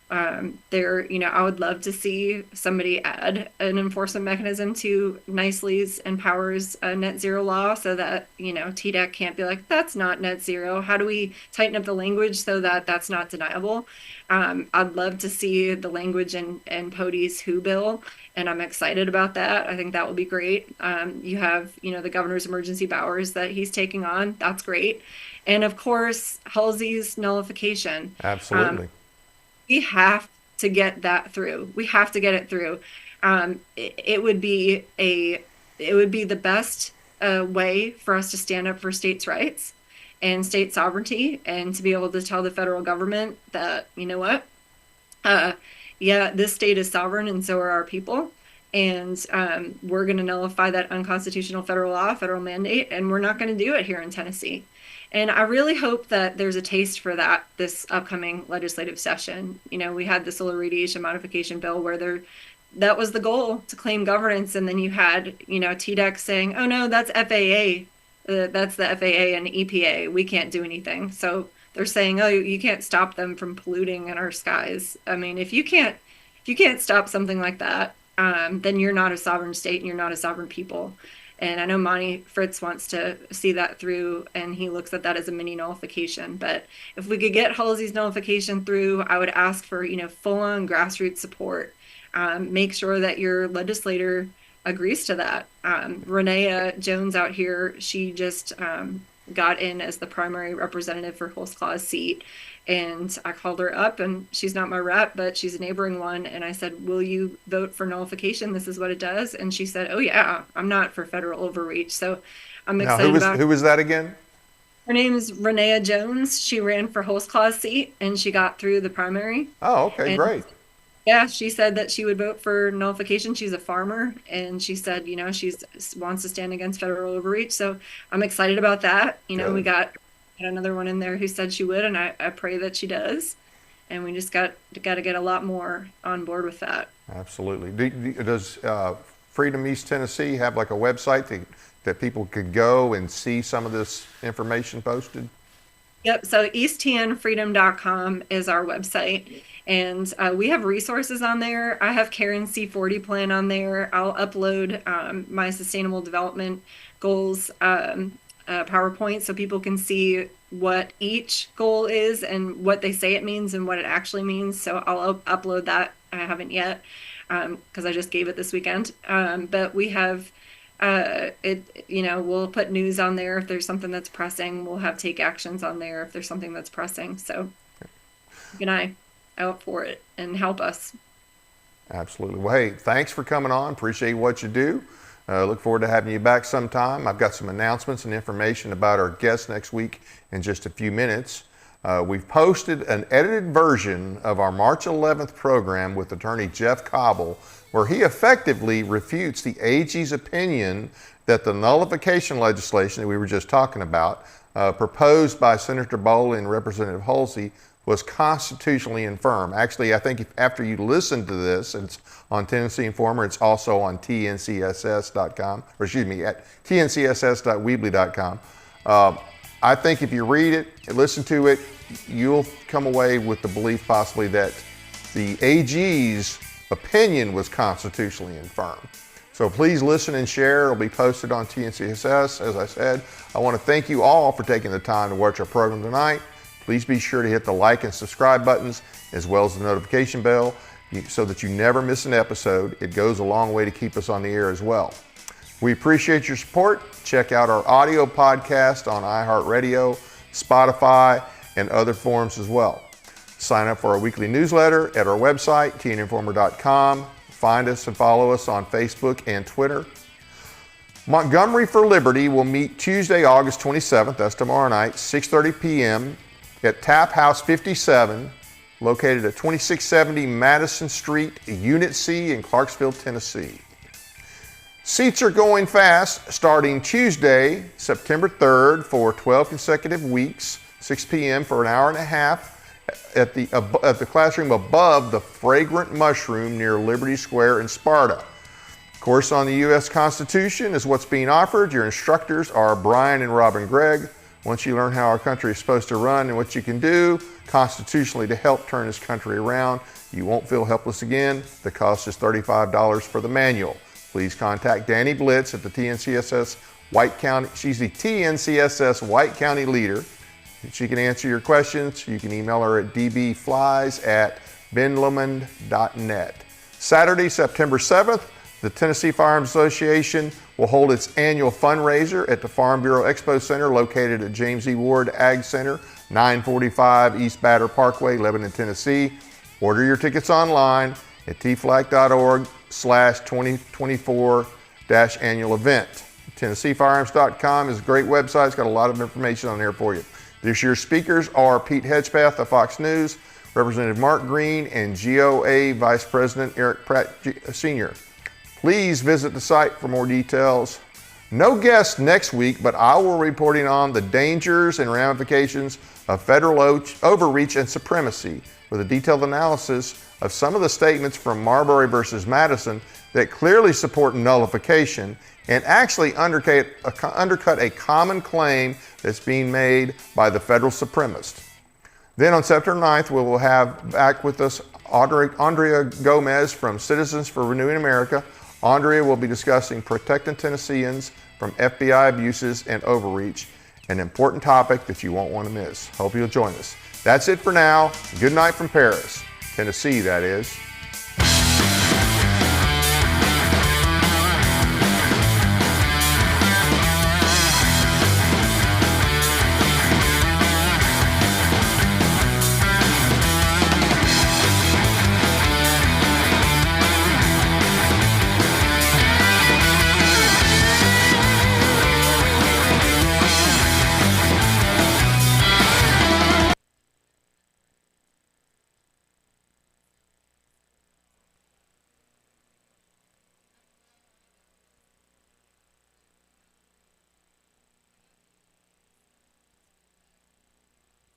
I would love to see somebody add an enforcement mechanism to Nicely's and Powers net zero law, so that TDEC can't be like, that's not net zero. How do we tighten up the language so that that's not deniable? I'd love to see the language in PODI's WHO bill, and I'm excited about that. I think that will be great. You have the governor's emergency powers that he's taking on. That's great. And of course, Halsey's nullification. Absolutely. We have to get that through. We have to get it through. It would be the best way for us to stand up for states' rights and state sovereignty, and to be able to tell the federal government that, what, yeah, this state is sovereign and so are our people, and we're going to nullify that unconstitutional federal law, federal mandate, and we're not going to do it here in Tennessee. And I really hope that there's a taste for that this upcoming legislative session. We had the solar radiation modification bill where that was the goal, to claim governance, and then you had TDEC saying, oh no, that's FAA, that's the FAA and EPA, we can't do anything. So they're saying, oh, you can't stop them from polluting in our skies. I mean, if you can't stop something like that, then you're not a sovereign state and you're not a sovereign people. And I know Monty Fritz wants to see that through, and he looks at that as a mini nullification. But if we could get Halsey's nullification through, I would ask for full-on grassroots support. Make sure that your legislator agrees to that. Renea Jones out here, she just got in as the primary representative for Holtzclaw's seat. And I called her up, and she's not my rep, but she's a neighboring one. And I said, will you vote for nullification? This is what it does. And she said, oh yeah, I'm not for federal overreach. So I'm excited about Who was that again? Her name is Renea Jones. She ran for Holtzclaw's seat, and she got through the primary. Oh, okay, great. Yeah, she said that she would vote for nullification. She's a farmer, and she said, she's wants to stand against federal overreach. So I'm excited about that. We Good. got another one in there who said she would, and I pray that she does. And we just got to get a lot more on board with that. Absolutely. Does Freedom East Tennessee have like a website that people could go and see some of this information posted? Yep. So easttnfreedom.com is our website. And we have resources on there. I have Karen's C40 plan on there. I'll upload my sustainable development goals PowerPoint so people can see what each goal is and what they say it means and what it actually means. So I'll upload that. I haven't yet because I just gave it this weekend. But we have we'll put news on there if there's something that's pressing. We'll have take actions on there if there's something that's pressing. So keep an eye out for it and help us. Absolutely. Well, hey, thanks for coming on. Appreciate what you do. Look forward to having you back sometime. I've got some announcements and information about our guests next week in just a few minutes. We've posted an edited version of our March 11th program with attorney Jeff Cobble, where he effectively refutes the AG's opinion that the nullification legislation that we were just talking about, proposed by Senator Boley and Representative Halsey, was constitutionally infirm. Actually, I think after you listen to this, it's on Tennessee Informer, it's also on tncss.com, or excuse me, at tncss.weebly.com. I think if you read it and listen to it, you'll come away with the belief possibly that the AG's opinion was constitutionally infirm. So please listen and share. It'll be posted on TNCSS. As I said, I want to thank you all for taking the time to watch our program tonight. Please be sure to hit the like and subscribe buttons as well as the notification bell so that you never miss an episode. It goes a long way to keep us on the air as well. We appreciate your support. Check out our audio podcast on iHeartRadio, Spotify, and other forums as well. Sign up for our weekly newsletter at our website, tninformer.com. Find us and follow us on Facebook and Twitter. Montgomery for Liberty will meet Tuesday, August 27th, that's tomorrow night, 6:30 p.m. at Tap House 57, located at 2670 Madison Street, Unit C in Clarksville, Tennessee. Seats are going fast starting Tuesday, September 3rd for 12 consecutive weeks, 6 p.m. for an hour and a half at the classroom above the Fragrant Mushroom near Liberty Square in Sparta. Course on the U.S. Constitution is what's being offered. Your instructors are Brian and Robin Gregg. Once you learn how our country is supposed to run and what you can do constitutionally to help turn this country around, you won't feel helpless again. The cost is $35 for the manual. Please contact Danny Blitz at the TNCSS White County. She's the TNCSS White County leader. She can answer your questions. You can email her at dbflies@benlomond.net. Saturday, September 7th, the Tennessee Firearms Association will hold its annual fundraiser at the Farm Bureau Expo Center located at James E. Ward Ag Center, 945 East Batter Parkway, Lebanon, Tennessee. Order your tickets online at tflac.org/2024-annual event. TennesseeFirearms.com is a great website. It's got a lot of information on there for you. This year's speakers are Pete Hedgepeth of Fox News, Representative Mark Green, and GOA Vice President Eric Pratt Sr. Please visit the site for more details. No guests next week, but I will be reporting on the dangers and ramifications of federal overreach and supremacy with a detailed analysis of some of the statements from Marbury versus Madison that clearly support nullification and actually undercut a common claim that's being made by the federal supremacists. Then on September 9th, we will have back with us Andrea Gomez from Citizens for Renewing America. Andrea will be discussing protecting Tennesseans from FBI abuses and overreach, an important topic that you won't want to miss. Hope you'll join us. That's it for now. Good night from Paris, Tennessee, that is.